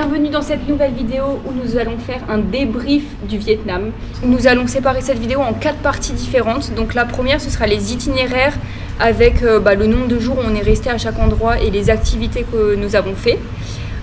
bienvenue dans cette nouvelle vidéo où nous allons faire un débrief du Vietnam. Nous allons séparer cette vidéo en 4 parties différentes. Donc la première, ce sera les itinéraires avec le nombre de jours où on est resté à chaque endroit et les activités que nous avons fait.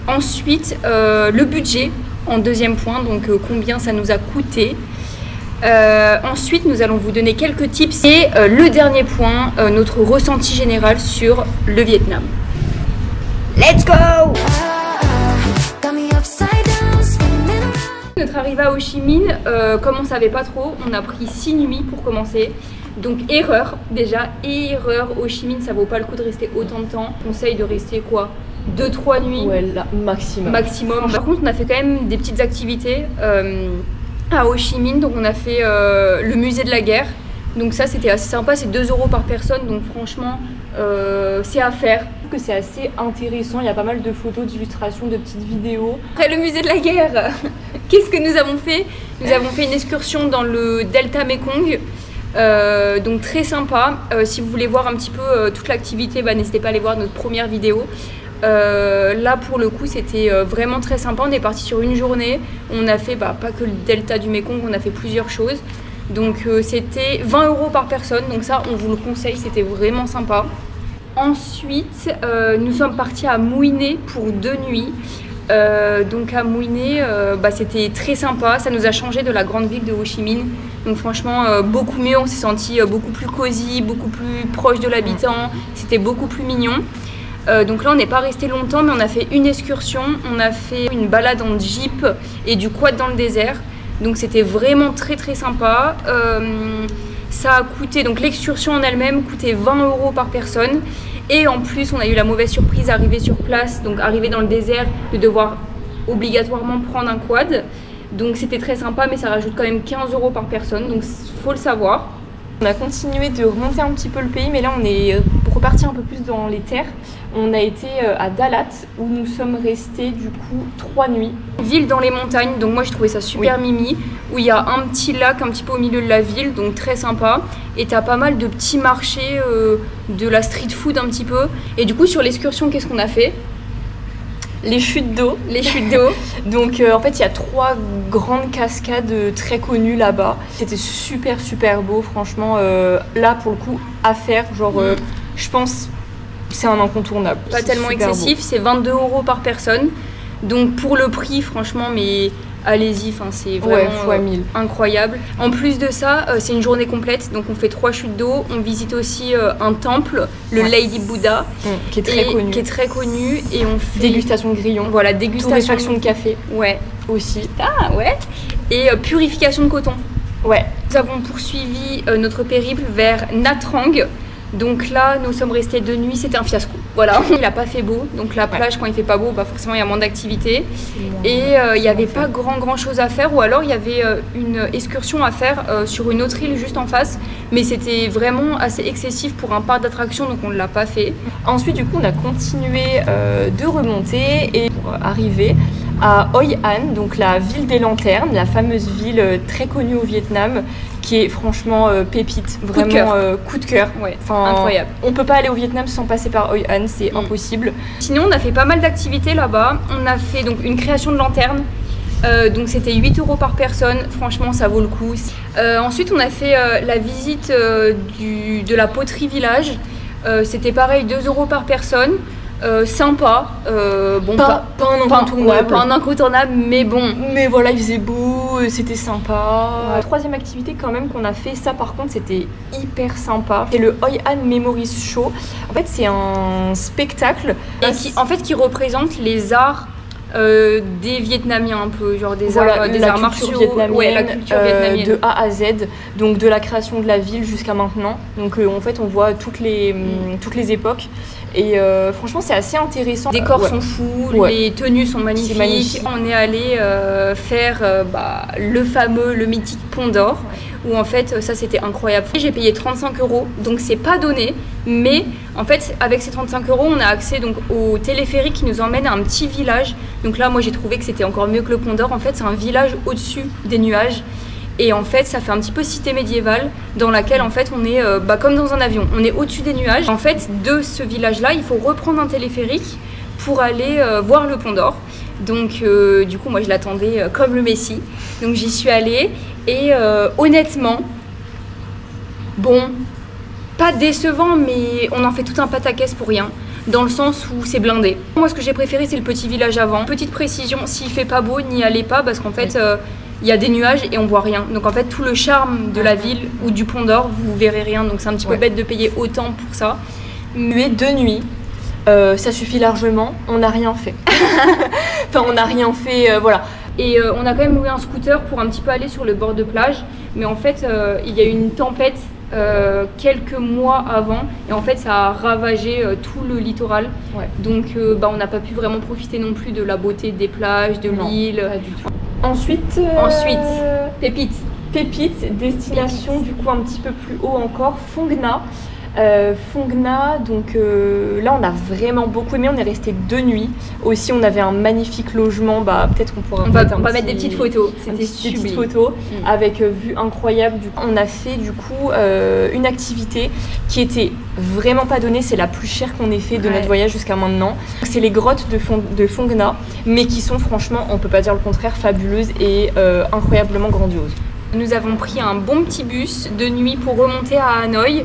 Ensuite, le budget en deuxième point, donc combien ça nous a coûté. Ensuite, nous allons vous donner quelques tips et le dernier point, notre ressenti général sur le Vietnam. Let's go! Notre arrivée à Ho Chi Minh, comme on savait pas trop, on a pris 6 nuits pour commencer. Donc erreur, déjà, erreur, Ho Chi Minh ça vaut pas le coup de rester autant de temps. Conseil de rester quoi, 2-3 nuits. Ouais, là, maximum. Par contre on a fait quand même des petites activités à Ho Chi Minh. Donc on a fait le musée de la guerre. Donc ça c'était assez sympa, c'est 2 € par personne. Donc franchement c'est à faire. Je trouve que c'est assez intéressant, il y a pas mal de photos, d'illustrations, de petites vidéos. Après le musée de la guerre, qu'est-ce que nous avons fait? Nous avons fait une excursion dans le delta Mekong. Donc très sympa. Si vous voulez voir un petit peu toute l'activité, n'hésitez pas à aller voir notre première vidéo. Là pour le coup c'était vraiment très sympa. On est parti sur une journée. On a fait pas que le delta du Mekong, on a fait plusieurs choses. Donc c'était 20 € par personne. Donc ça on vous le conseille, c'était vraiment sympa. Ensuite nous sommes partis à Mui Ne pour 2 nuits. Donc à Mui Ne c'était très sympa, ça nous a changé de la grande ville de Ho Chi Minh. Donc franchement beaucoup mieux, on s'est senti beaucoup plus cosy, beaucoup plus proche de l'habitant, c'était beaucoup plus mignon. Donc là on n'est pas resté longtemps mais on a fait une excursion, on a fait une balade en jeep et du quad dans le désert. Donc c'était vraiment très sympa. Ça a coûté, donc l'excursion en elle-même coûtait 20 € par personne. Et en plus, on a eu la mauvaise surprise d'arriver sur place, donc arriver dans le désert, de devoir obligatoirement prendre un quad. Donc c'était très sympa, mais ça rajoute quand même 15 € par personne, donc faut le savoir. On a continué de remonter un petit peu le pays, mais là on est reparti un peu plus dans les terres. On a été à Dalat, où nous sommes restés du coup 3 nuits. Ville dans les montagnes, donc moi j'ai trouvé ça super mimi, où il y a un petit lac un petit peu au milieu de la ville, donc très sympa. Et t'as pas mal de petits marchés, de la street food un petit peu. Et du coup sur l'excursion, qu'est-ce qu'on a fait? Les chutes d'eau. Donc en fait il y a 3 grandes cascades très connues là-bas. C'était super beau, franchement. Là pour le coup à faire, je pense c'est un incontournable. Pas tellement excessif, c'est 22 € par personne. Donc pour le prix franchement, mais allez-y, c'est vraiment incroyable. En plus de ça, c'est une journée complète, donc on fait 3 chutes d'eau, on visite aussi un temple, le Lady Buddha, qui est très connu. Et on fait dégustation de grillons. Voilà, dégustation de café. Ouais. Aussi. Ah ouais. Et purification de coton. Ouais. Nous avons poursuivi notre périple vers Nha Trang. Donc là, nous sommes restés 2 nuits, c'était un fiasco. Voilà, il n'a pas fait beau, donc la plage, quand il fait pas beau, forcément il y a moins d'activité. Et il n'y avait pas grand chose à faire, ou alors il y avait une excursion à faire sur une autre île juste en face. Mais c'était vraiment assez excessif pour un parc d'attractions, donc on ne l'a pas fait. Ensuite, du coup, on a continué de remonter et pour arriver à Hoi An, donc la ville des lanternes, la fameuse ville très connue au Vietnam, qui est franchement pépite, vraiment coup de cœur. Ouais, incroyable. On peut pas aller au Vietnam sans passer par Hoi An, c'est impossible. Sinon, on a fait pas mal d'activités là-bas. On a fait donc une création de lanterne. Donc c'était 8 € par personne, franchement ça vaut le coup. Ensuite on a fait la visite de la poterie village. C'était pareil, 2 € par personne. Sympa, pas un incontournable, mais bon. Mais voilà, il faisait beau, c'était sympa. Troisième activité quand même qu'on a fait, ça par contre c'était hyper sympa. C'est le Hoi An Memories Show. En fait c'est un spectacle qui représente les arts des Vietnamiens un peu, genre des arts martiaux, la culture vietnamienne de A à Z, donc de la création de la ville jusqu'à maintenant. Donc en fait on voit toutes les époques et franchement c'est assez intéressant. Les décors sont fous, les tenues sont magnifiques. On est allé faire le mythique Pont d'Or. Où en fait ça c'était incroyable. J'ai payé 35 €, donc c'est pas donné, mais en fait avec ces 35 € on a accès donc au téléphérique qui nous emmène à un petit village. Donc là moi j'ai trouvé que c'était encore mieux que le Pont d'Or. En fait c'est un village au-dessus des nuages et en fait ça fait un petit peu cité médiévale dans laquelle en fait on est comme dans un avion, on est au-dessus des nuages. En fait de ce village là il faut reprendre un téléphérique pour aller voir le Pont d'Or. Donc du coup moi je l'attendais comme le Messie. Donc j'y suis allée et honnêtement, bon, pas décevant, mais on en fait tout un pataquès pour rien. Dans le sens où c'est blindé. Moi ce que j'ai préféré c'est le petit village avant. Petite précision, s'il fait pas beau, n'y allez pas parce qu'en fait il y a des nuages et on voit rien. Donc en fait tout le charme de la ville ou du Pont d'Or, vous verrez rien. Donc c'est un petit peu bête de payer autant pour ça. Mais de nuit, ça suffit largement, on n'a rien fait. Enfin on n'a rien fait, voilà. Et on a quand même loué un scooter pour un petit peu aller sur le bord de plage. Mais en fait il y a eu une tempête quelques mois avant et en fait ça a ravagé tout le littoral. Donc on n'a pas pu vraiment profiter non plus de la beauté des plages, de l'île. Pas du tout. Ensuite, Pépite, destination du coup un petit peu plus haut encore, Fongna. Fongna, donc là on a vraiment beaucoup aimé, on est resté 2 nuits. Aussi on avait un magnifique logement, peut-être qu'on pourra on va mettre des petites photos, c'était sublime. Des petites photos avec vue incroyable. Du coup, on a fait du coup une activité qui était vraiment pas donnée, c'est la plus chère qu'on ait fait de notre voyage jusqu'à maintenant. C'est les grottes de Fongna, mais qui sont franchement, on peut pas dire le contraire, fabuleuses et incroyablement grandioses. Nous avons pris un bon petit bus de nuit pour remonter à Hanoï.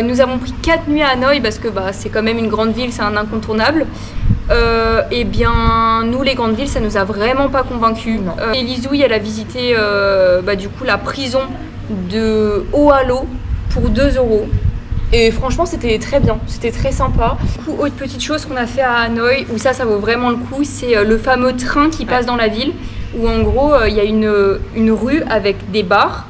Nous avons pris 4 nuits à Hanoï parce que c'est quand même une grande ville, c'est un incontournable. Et bien nous les grandes villes ça nous a vraiment pas convaincus. Et Lizouille elle a visité du coup la prison de Oalo pour 2 €. Et franchement c'était très bien, c'était très sympa. Du coup autre petite chose qu'on a fait à Hanoï où ça vaut vraiment le coup, c'est le fameux train qui passe dans la ville où en gros il y a une rue avec des bars.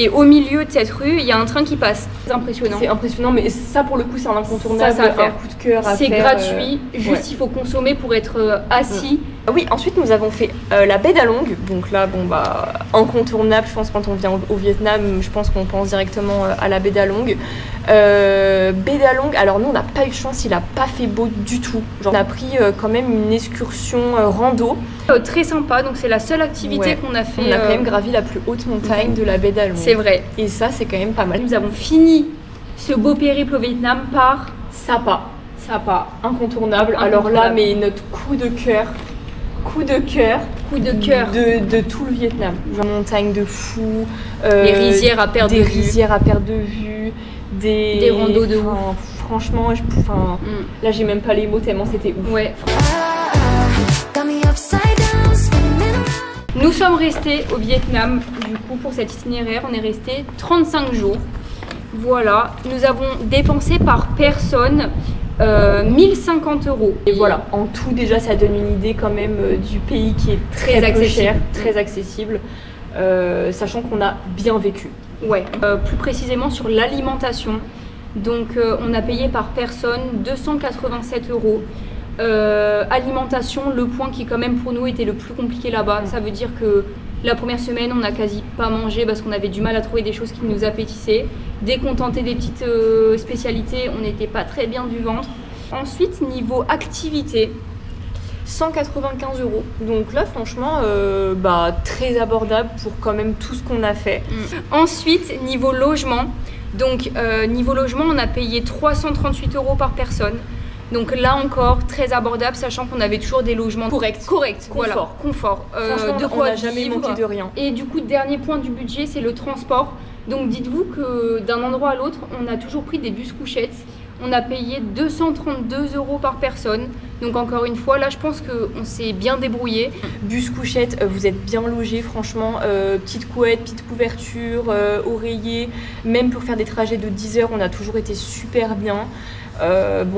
Et au milieu de cette rue, il y a un train qui passe. C'est impressionnant. C'est impressionnant, mais ça pour le coup, c'est un incontournable, ça à faire. Un coup de cœur à faire. C'est gratuit, juste il faut consommer pour être assis. Oui, ensuite nous avons fait la baie d'Along. Donc là, incontournable, je pense quand on vient au Vietnam, je pense qu'on pense directement à la baie d'Along. Baie d'Along, alors nous on n'a pas eu de chance, il n'a pas fait beau du tout. Genre, on a pris quand même une excursion rando. Très sympa, donc c'est la seule activité qu'on a fait. On a quand même gravi la plus haute montagne de la baie d'Along. C'est vrai. Et ça, c'est quand même pas mal. Nous avons fini ce beau périple au Vietnam par Sapa. Incontournable. Alors là, mais notre coup de cœur de tout le Vietnam. Genre montagne de fou, des rizières à perte de vue, des randos de ouf. Franchement, là j'ai même pas les mots tellement c'était ouf. Ouais. Nous sommes restés au Vietnam du coup pour cet itinéraire, on est resté 35 jours. Voilà, nous avons dépensé par personne 1050 €. Et voilà, en tout déjà ça donne une idée quand même du pays qui est très accessible, très accessible, sachant qu'on a bien vécu. Ouais, plus précisément sur l'alimentation. Donc on a payé par personne 287 €. Alimentation, le point qui quand même pour nous était le plus compliqué là-bas. Ça veut dire que la première semaine on n'a quasi pas mangé parce qu'on avait du mal à trouver des choses qui nous appétissaient. Dès qu'on tentait des petites spécialités, on n'était pas très bien du ventre. Ensuite niveau activité, 195 €. Donc là franchement très abordable pour quand même tout ce qu'on a fait. Ensuite niveau logement, donc niveau logement on a payé 338 € par personne. Donc là encore très abordable, sachant qu'on avait toujours des logements corrects, confort. De quoi on n'a jamais manqué de rien. Et du coup dernier point du budget, c'est le transport. Donc dites-vous que d'un endroit à l'autre, on a toujours pris des bus couchettes. On a payé 232 € par personne. Donc encore une fois, là je pense qu'on s'est bien débrouillé. Bus couchette, vous êtes bien logés franchement. Petite couette, petite couverture, oreiller. Même pour faire des trajets de 10 heures, on a toujours été super bien.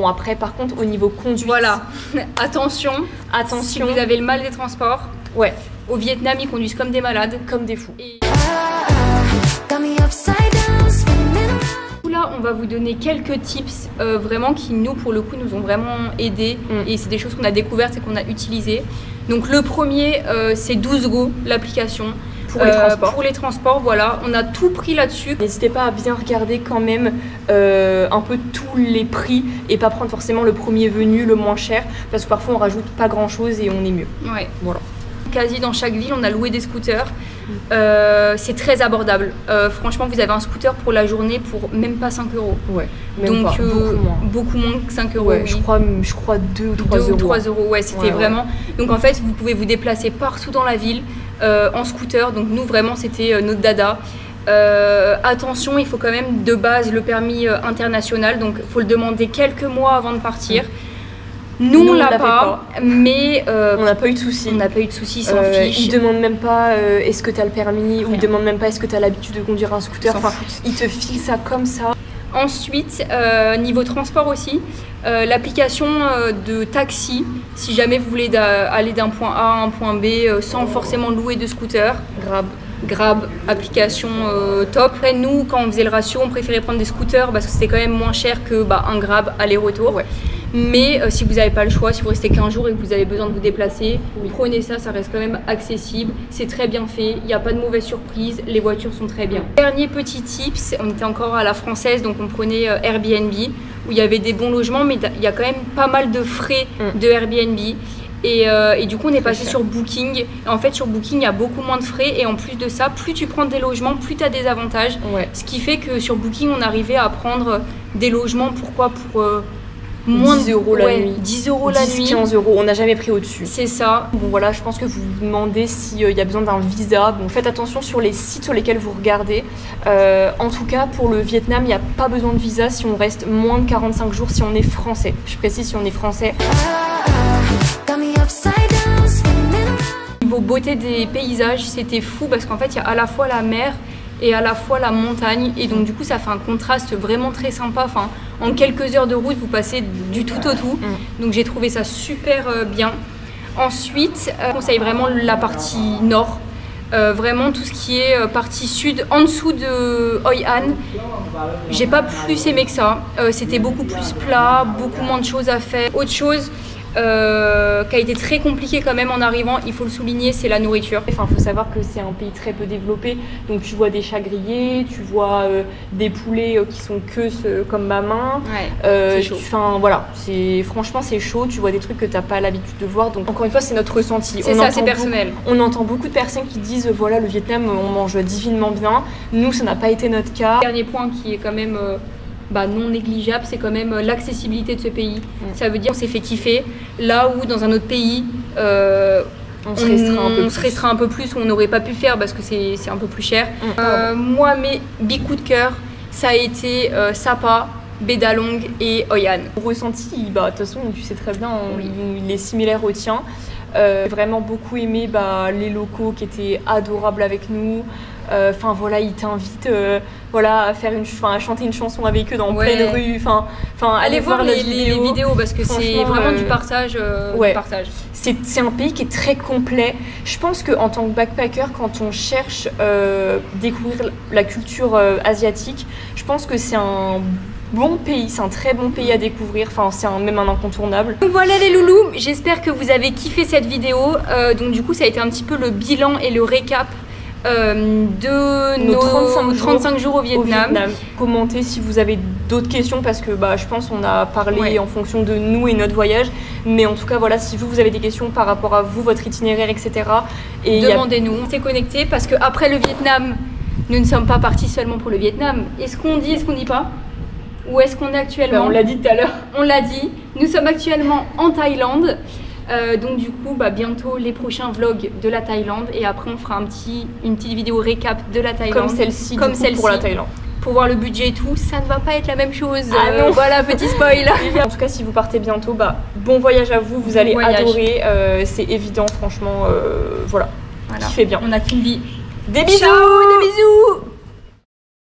Après par contre au niveau conduite, voilà, attention si vous avez le mal des transports, au Vietnam ils conduisent comme des malades, comme des fous. Là on va vous donner quelques tips vraiment qui nous pour le coup nous ont vraiment aidés et c'est des choses qu'on a découvertes et qu'on a utilisées. Donc le premier c'est 12Go, l'application. Pour les transports, voilà, on a tout pris là-dessus. N'hésitez pas à bien regarder quand même un peu tous les prix et pas prendre forcément le premier venu, le moins cher, parce que parfois on rajoute pas grand-chose et on est mieux. Ouais. Voilà. quasi dans chaque ville, on a loué des scooters. C'est très abordable. Franchement, vous avez un scooter pour la journée pour même pas 5 euros. Ouais, même donc pas, beaucoup moins que 5 euros. Ouais, oui. je crois 2 ou 3 euros. 3 euros, ouais, c'était vraiment. Donc en fait, vous pouvez vous déplacer partout dans la ville en scooter. Donc nous, vraiment, c'était notre dada. Attention, il faut quand même de base le permis international, donc il faut le demander quelques mois avant de partir. Nous on l'a pas, mais on n'a pas eu de soucis. On n'a pas eu de soucis, ils s'en fichent. Ils demandent même pas est-ce que tu as le permis, ou ils demandent même pas est-ce que tu as l'habitude de conduire un scooter. Enfin, ils te filent ça comme ça. Ensuite, niveau transport aussi, l'application de taxi, si jamais vous voulez aller d'un point A à un point B sans forcément louer de scooter. Grab, application top. Après, nous, quand on faisait le ratio, on préférait prendre des scooters parce que c'était quand même moins cher que un Grab aller-retour. Ouais. Mais si vous n'avez pas le choix, si vous restez 15 jours et que vous avez besoin de vous déplacer, prenez ça, ça reste quand même accessible. C'est très bien fait, il n'y a pas de mauvaise surprise, les voitures sont très bien. Dernier petit tips, on était encore à la française, donc on prenait Airbnb, où il y avait des bons logements, mais il y a quand même pas mal de frais de Airbnb. Et du coup on est passé sur Booking. Et en fait sur Booking il y a beaucoup moins de frais et en plus de ça plus tu prends des logements plus tu as des avantages. Ce qui fait que sur Booking on arrivait à prendre des logements pour moins 10 euros la nuit. 10 euros la nuit. 15 euros, on n'a jamais pris au-dessus. C'est ça. Bon voilà, je pense que vous vous demandez s'il y a besoin d'un visa. Bon, faites attention sur les sites sur lesquels vous regardez. En tout cas, pour le Vietnam, il n'y a pas besoin de visa si on reste moins de 45 jours si on est français. Je précise si on est français. Niveau beauté des paysages, c'était fou parce qu'en fait, il y a à la fois la mer et à la fois la montagne et donc du coup ça fait un contraste vraiment très sympa. Enfin, en quelques heures de route vous passez du tout au tout, donc j'ai trouvé ça super bien. Ensuite je conseille vraiment la partie nord, vraiment tout ce qui est partie sud en dessous de Hoi An. J'ai pas plus aimé que ça, c'était beaucoup plus plat, beaucoup moins de choses à faire. Autre chose qui a été très compliqué quand même en arrivant, il faut le souligner, c'est la nourriture. Enfin, il faut savoir que c'est un pays très peu développé, donc tu vois des chats grillés, tu vois des poulets qui sont queues comme ma main. C'est chaud. Enfin voilà, franchement c'est chaud, tu vois des trucs que tu n'as pas l'habitude de voir. Donc encore une fois, c'est notre ressenti. C'est ça, c'est personnel. On entend beaucoup de personnes qui disent voilà, le Vietnam, on mange divinement bien. Nous, ça n'a pas été notre cas. Dernier point qui est quand même non négligeable, c'est quand même l'accessibilité de ce pays. Ça veut dire qu'on s'est fait kiffer, là où dans un autre pays on se restreint un peu plus, ou on n'aurait pas pu faire parce que c'est un peu plus cher. Moi, mes big coups de cœur, ça a été Sapa, Bédalong et Hoi An. Mon ressenti, de toute façon, tu sais très bien, il est similaire au tien. J'ai vraiment beaucoup aimé les locaux qui étaient adorables avec nous. Enfin voilà, ils t'invitent à faire à chanter une chanson avec eux dans pleine rue. Enfin allez voir les vidéos parce que c'est vraiment du partage. C'est un pays qui est très complet. Je pense qu'en tant que backpacker, quand on cherche découvrir la culture asiatique, je pense que c'est un bon pays, c'est un très bon pays à découvrir, enfin c'est même un incontournable. Donc voilà les loulous, j'espère que vous avez kiffé cette vidéo. Donc du coup ça a été un petit peu le bilan et le récap de nos 35 jours au Vietnam. Commentez si vous avez d'autres questions parce que je pense qu'on a parlé en fonction de nous et notre voyage, mais en tout cas voilà, si vous avez des questions par rapport à vous, votre itinéraire, etc. Et demandez-nous, on s'est connecté parce qu'après le Vietnam, nous ne sommes pas partis seulement pour le Vietnam. Est-ce qu'on dit, est-ce qu'on dit pas? Où est-ce qu'on est actuellement? On l'a dit tout à l'heure. On l'a dit, nous sommes actuellement en Thaïlande. Donc du coup bientôt les prochains vlogs de la Thaïlande et après on fera une petite vidéo récap de la Thaïlande. Comme celle-ci pour la Thaïlande. Pour voir le budget et tout, ça ne va pas être la même chose. Voilà, petit spoil. En tout cas, si vous partez bientôt, bon voyage à vous, vous allez adorer. C'est évident, franchement, voilà. Kiffez bien. On n'a qu'une vie. Des bisous. Ciao, des bisous.